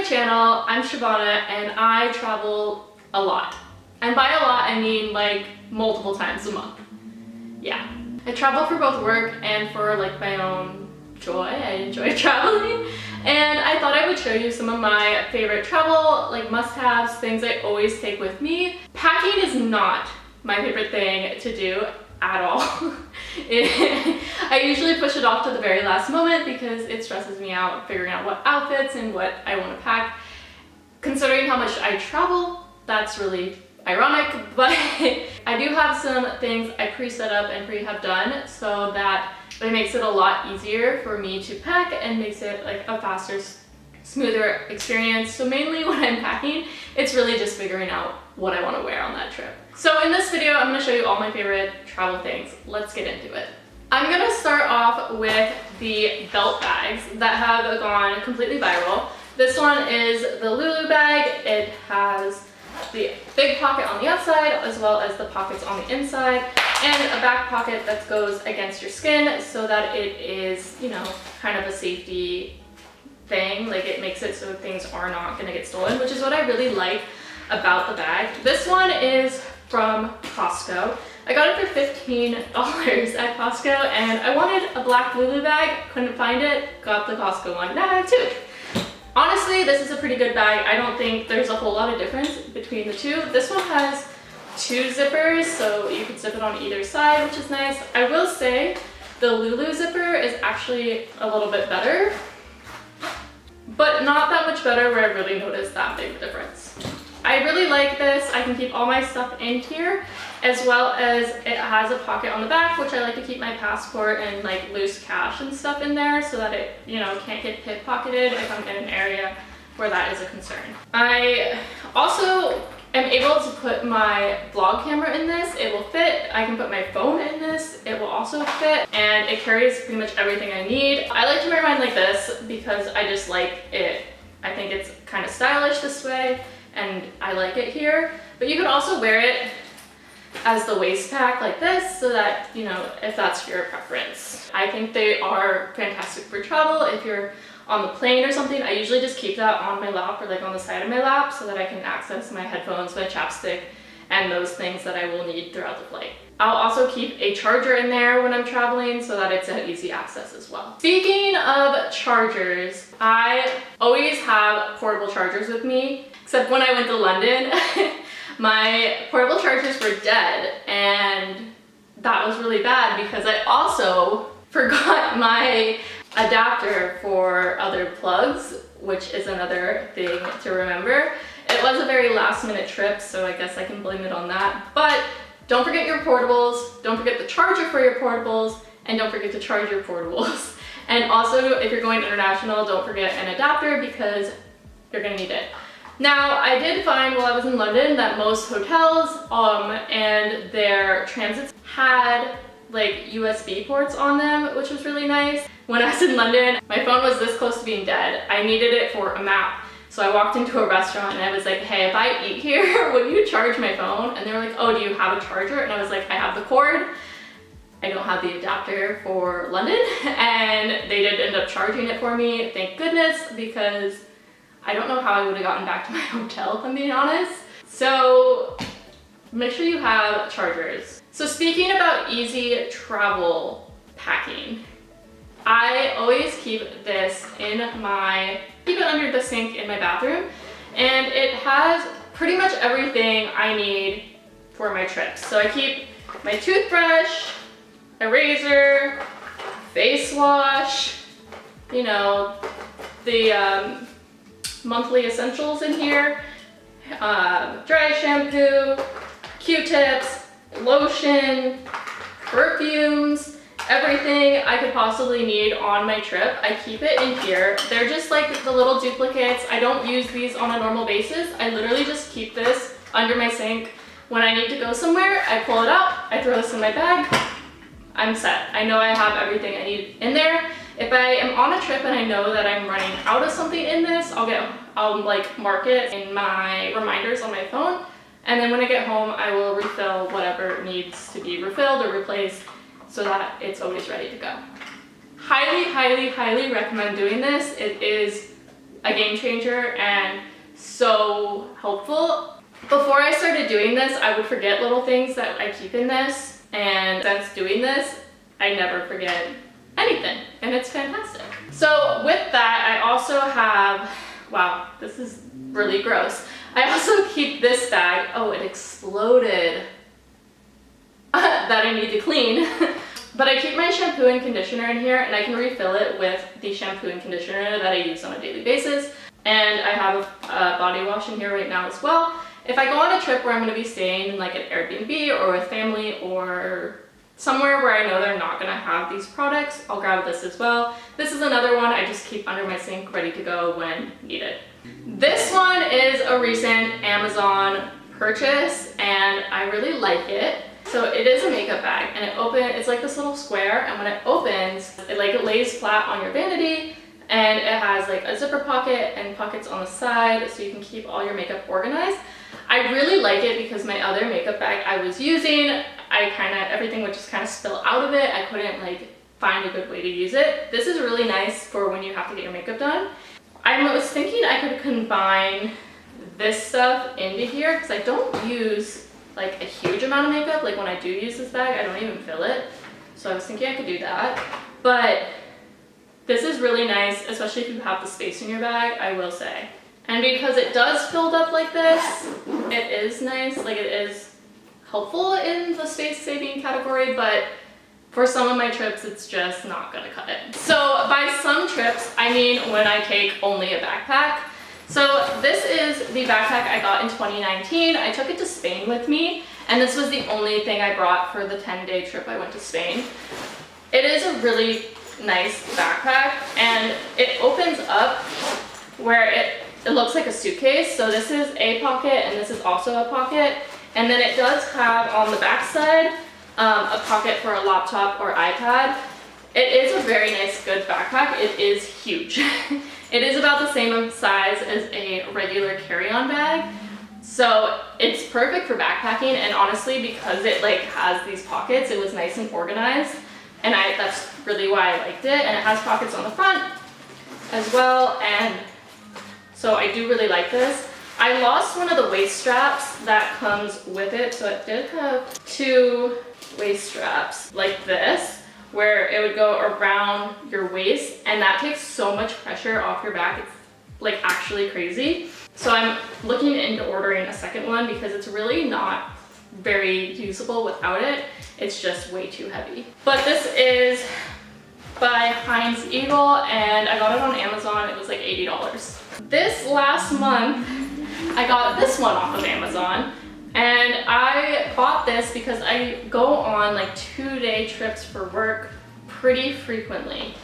channel. I'm Shabana and I travel a lot. And by a lot, I mean like multiple times a month. Yeah. I travel for both work and for like my own joy. I enjoy traveling. And I thought I would show you some of my favorite travel, like must-haves, things I always take with me. Packing is not my favorite thing to do at all. I usually push it off to the very last moment because it stresses me out figuring out what outfits and what I want to pack. Considering how much I travel, that's really ironic, but I do have some things I pre-set up and pre-have done so that it makes it a lot easier for me to pack and makes it like a faster, smoother experience. So mainly when I'm packing, it's really just figuring out what I want to wear on that trip. So in this video, I'm going to show you all my favorite travel things. Let's get into it. I'm going to start off with the belt bags that have gone completely viral. This one is the Lulu bag. It has the big pocket on the outside as well as the pockets on the inside and a back pocket that goes against your skin so that it is, you know, kind of a safety thing. Like it makes it so things are not going to get stolen, which is what I really like about the bag. This one is from Costco. I got it for $15 at Costco and I wanted a black Lulu bag, couldn't find it, got the Costco one. Now I have two. Honestly, this is a pretty good bag. I don't think there's a whole lot of difference between the two. This one has two zippers, so you can zip it on either side, which is nice. I will say the Lulu zipper is actually a little bit better, but not that much better where I really noticed that big difference. I really like this. I can keep all my stuff in here, as well as it has a pocket on the back, which I like to keep my passport and like loose cash and stuff in there so that it, you know, can't get pickpocketed if I'm in an area where that is a concern. I also am able to put my vlog camera in this. It will fit. I can put my phone in this. It will also fit, and it carries pretty much everything I need. I like to wear mine like this because I just like it. I think it's kind of stylish this way, and I like it here. But you can also wear it as the waist pack like this so that, you know, if that's your preference. I think they are fantastic for travel. If you're on the plane or something, I usually just keep that on my lap or like on the side of my lap so that I can access my headphones, my chapstick, and those things that I will need throughout the flight. I'll also keep a charger in there when I'm traveling so that it's an easy access as well. Speaking of chargers, I always have portable chargers with me, except when I went to London. My portable chargers were dead, and that was really bad because I also forgot my adapter for other plugs, which is another thing to remember. It was a very last minute trip, so I guess I can blame it on that. But don't forget your portables, don't forget the charger for your portables, and don't forget to charge your portables. And also, if you're going international, don't forget an adapter because you're gonna need it. Now, I did find while I was in London that most hotels and their transits had like USB ports on them, which was really nice. When I was in London, my phone was this close to being dead. I needed it for a map. So I walked into a restaurant and I was like, hey, if I eat here, would you charge my phone? And they were like, oh, do you have a charger? And I was like, I have the cord. I don't have the adapter for London. And they did end up charging it for me, thank goodness, because I don't know how I would have gotten back to my hotel, if I'm being honest. So make sure you have chargers. So speaking about easy travel packing, I always keep this keep it under the sink in my bathroom, and it has pretty much everything I need for my trips. So I keep my toothbrush, a razor, face wash, you know, the monthly essentials in here, dry shampoo, Q-tips, lotion, perfumes, everything I could possibly need on my trip. I keep it in here. They're just like the little duplicates. I don't use these on a normal basis. I literally just keep this under my sink. When I need to go somewhere, I pull it out, I throw this in my bag, I'm set. I know I have everything I need in there. If I am on a trip and I know that I'm running out of something in this, I'll like mark it in my reminders on my phone. And then when I get home, I will refill whatever needs to be refilled or replaced so that it's always ready to go. Highly, highly, highly recommend doing this. It is a game changer and so helpful. Before I started doing this, I would forget little things that I keep in this, and since doing this, I never forget anything, and it's fantastic. So with that, I also have, wow, this is really gross. I also keep this bag. Oh, it exploded. That I need to clean. But I keep my shampoo and conditioner in here, and I can refill it with the shampoo and conditioner that I use on a daily basis. And I have a body wash in here right now as well. If I go on a trip where I'm going to be staying in like an Airbnb or with family or somewhere where I know they're not going to have these products, I'll grab this as well. This is another one I just keep under my sink ready to go when needed. This one is a recent Amazon purchase and I really like it. So it is a makeup bag and it's like this little square, and when it opens, it lays flat on your vanity, and it has like a zipper pocket and pockets on the side so you can keep all your makeup organized. I really like it because my other makeup bag I was using, everything would just kind of spill out of it. I couldn't like find a good way to use it. This is really nice for when you have to get your makeup done. I was thinking I could combine this stuff into here because I don't use like a huge amount of makeup. Like when I do use this bag, I don't even fill it. So I was thinking I could do that. But this is really nice, especially if you have the space in your bag, I will say. And because it does fill up like this, it is nice. Like it is helpful in the space saving category, but for some of my trips, it's just not gonna cut it. So by some trips, I mean when I take only a backpack. So this is the backpack I got in 2019. I took it to Spain with me, and this was the only thing I brought for the 10-day trip I went to Spain. It is a really nice backpack, and it opens up where it looks like a suitcase. So this is a pocket, and this is also a pocket. And then it does have on the back side a pocket for a laptop or iPad. It is a very nice, good backpack. It is huge. It is about the same size as a regular carry-on bag. So it's perfect for backpacking, and honestly, because it like has these pockets, it was nice and organized. And that's really why I liked it. And it has pockets on the front as well. And so I do really like this. I lost one of the waist straps that comes with it. So it did have two waist straps like this, where it would go around your waist, and that takes so much pressure off your back. It's like actually crazy. So I'm looking into ordering a second one because it's really not very usable without it. It's just way too heavy. But this is by Heinz Eagle, and I got it on Amazon. It was like $80. This last month, I got this one off of Amazon, and I bought this because I go on like 2-day trips for work pretty frequently,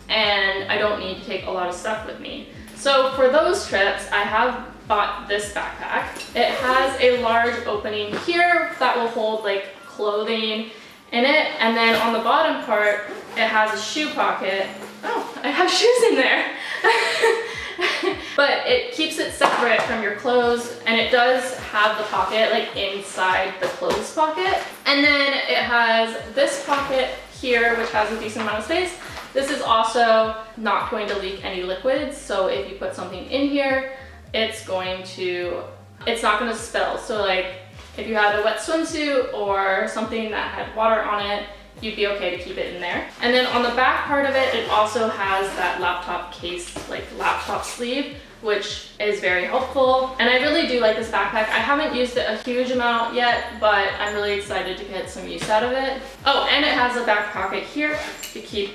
and I don't need to take a lot of stuff with me. So for those trips, I have bought this backpack. It has a large opening here that will hold like clothing in it, and then on the bottom part, it has a shoe pocket. Oh, I have shoes in there. But it keeps it separate from your clothes, and it does have the pocket like inside the clothes pocket. And then it has this pocket here, which has a decent amount of space. This is also not going to leak any liquids, so if you put something in here, it's not going to spill. So like if you had a wet swimsuit or something that had water on it, you'd be okay to keep it in there. And then on the back part of it, it also has that laptop case, like laptop sleeve, which is very helpful. And I really do like this backpack. I haven't used it a huge amount yet, but I'm really excited to get some use out of it. Oh, and it has a back pocket here to keep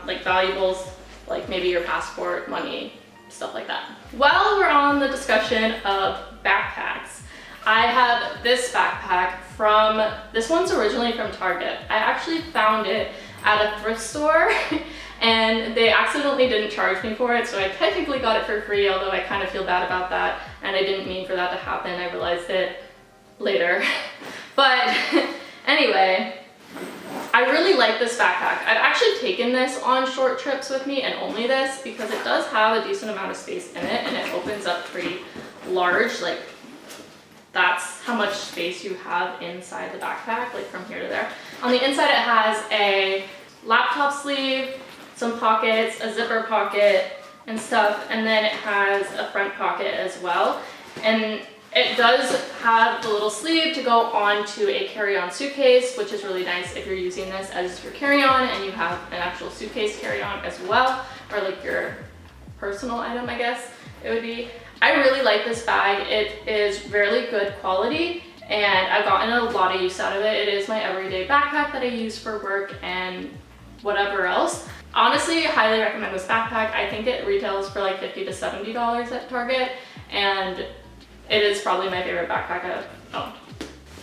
like valuables, like maybe your passport, money, stuff like that. While we're on the discussion of backpacks, I have this backpack this one's originally from Target. I actually found it at a thrift store and they accidentally didn't charge me for it, so I technically got it for free, although I kind of feel bad about that, and I didn't mean for that to happen. I realized it later. But anyway, I really like this backpack. I've actually taken this on short trips with me, and only this, because it does have a decent amount of space in it, and it opens up pretty large. Like that's how much space you have inside the backpack, like from here to there. On the inside it has a laptop sleeve, some pockets, a zipper pocket, and stuff. And then it has a front pocket as well. And it does have the little sleeve to go onto a carry-on suitcase, which is really nice if you're using this as your carry-on and you have an actual suitcase carry-on as well, or like your personal item, I guess it would be. I really like this bag. It is really good quality and I've gotten a lot of use out of it. It is my everyday backpack that I use for work and whatever else. Honestly, I highly recommend this backpack. I think it retails for like $50 to $70 at Target, and it is probably my favorite backpack I've owned.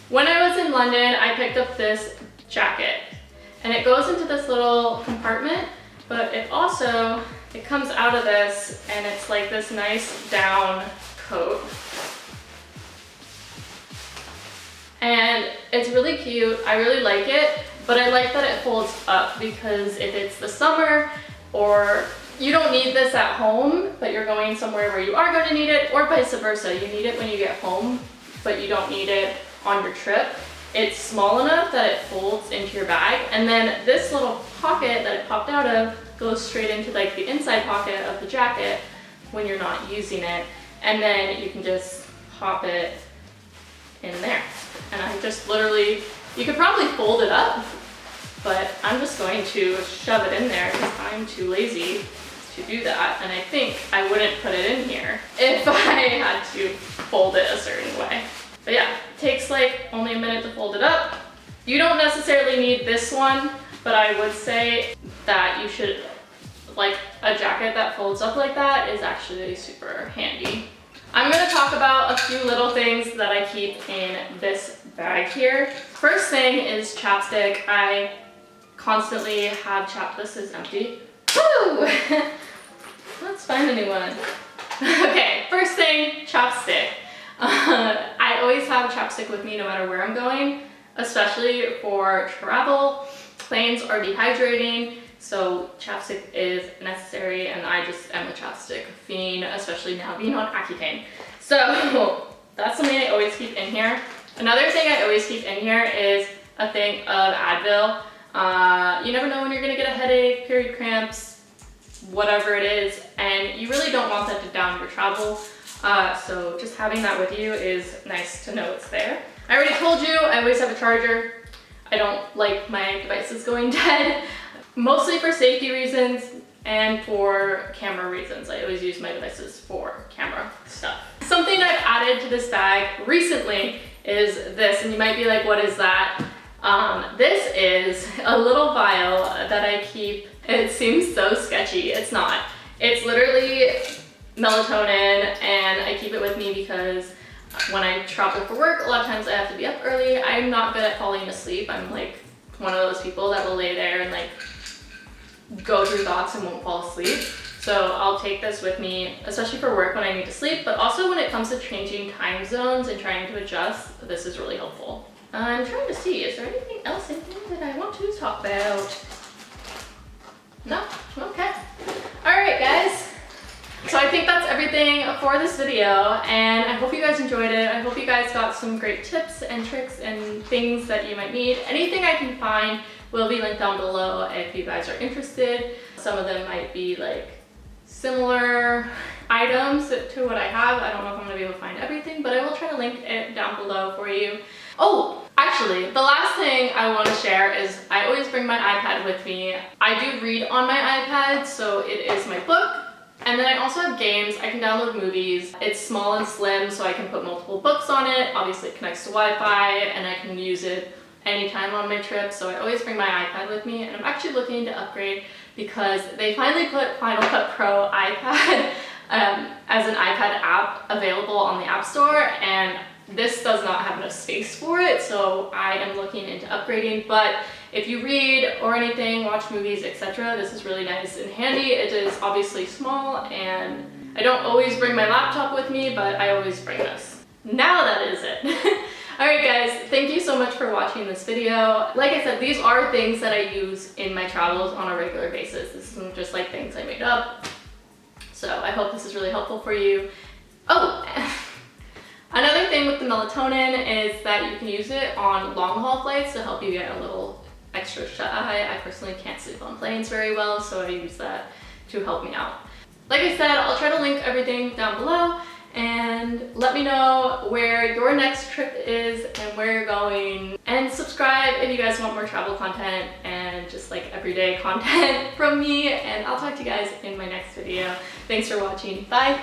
When I was in London, I picked up this jacket, and it goes into this little compartment, but it comes out of this, and it's like this nice down coat. And it's really cute. I really like it, but I like that it folds up because if it's the summer or you don't need this at home, but you're going somewhere where you are going to need it, or vice versa. You need it when you get home, but you don't need it on your trip. It's small enough that it folds into your bag. And then this little pocket that it popped out of goes straight into like the inside pocket of the jacket when you're not using it. And then you can just pop it in there. And I just literally, you could probably fold it up, but I'm just going to shove it in there because I'm too lazy to do that. And I think I wouldn't put it in here if I had to fold it a certain way. But yeah, it takes like only a minute to fold it up. You don't necessarily need this one, but I would say that you should, like a jacket that folds up like that is actually super handy. I'm gonna talk about a few little things that I keep in this bag here. First thing is chapstick. I constantly have this is empty. Woo! Let's find a new one. Okay, first thing, chapstick. I always have chapstick with me no matter where I'm going, especially for travel. Planes are dehydrating, so chapstick is necessary, and I just am a chapstick fiend, especially now being on Accutane. So that's something I always keep in here. Another thing I always keep in here is a thing of Advil. You never know when you're gonna get a headache, period cramps, whatever it is, and you really don't want that to down your travel. So just having that with you is nice to know it's there. I already told you, I always have a charger. I don't like my devices going dead, mostly for safety reasons and for camera reasons. I always use my devices for camera stuff. Something I've added to this bag recently is this, and you might be like, what is that? This is a little vial that I keep. It seems so sketchy. It's not. It's literally melatonin, and I keep it with me because when I travel for work, a lot of times I have to be up early. I'm not good at falling asleep. I'm like one of those people that will lay there and like go through thoughts and won't fall asleep. So I'll take this with me, especially for work when I need to sleep, but also when it comes to changing time zones and trying to adjust, this is really helpful. I'm trying to see, is there anything else in here that I want to talk about? No? Okay. All right, guys. So I think that's everything for this video, and I hope you guys enjoyed it. I hope you guys got some great tips and tricks and things that you might need. Anything I can find will be linked down below if you guys are interested. Some of them might be like similar items to what I have. I don't know if I'm gonna be able to find everything, but I will try to link it down below for you. Oh, actually, the last thing I want to share is I always bring my iPad with me. I do read on my iPad, so it is my book. And then I also have games. I can download movies. It's small and slim, so I can put multiple books on it. Obviously it connects to Wi-Fi, and I can use it anytime on my trip. So I always bring my iPad with me, and I'm actually looking to upgrade because they finally put Final Cut Pro iPad as an iPad app available on the App Store, and this does not have enough space for it, so I am looking into upgrading. But if you read or anything, watch movies, etc., this is really nice and handy. It is obviously small, and I don't always bring my laptop with me, but I always bring this. Now that is it. Alright guys, thank you so much for watching this video. Like I said, these are things that I use in my travels on a regular basis. This isn't just like things I made up. So I hope this is really helpful for you. Oh! Another thing with the melatonin is that you can use it on long haul flights to help you get a little extra shut eye. I personally can't sleep on planes very well, so I use that to help me out. Like I said, I'll try to link everything down below, and let me know where your next trip is and where you're going. And subscribe if you guys want more travel content and just like everyday content from me. And I'll talk to you guys in my next video. Thanks for watching. Bye!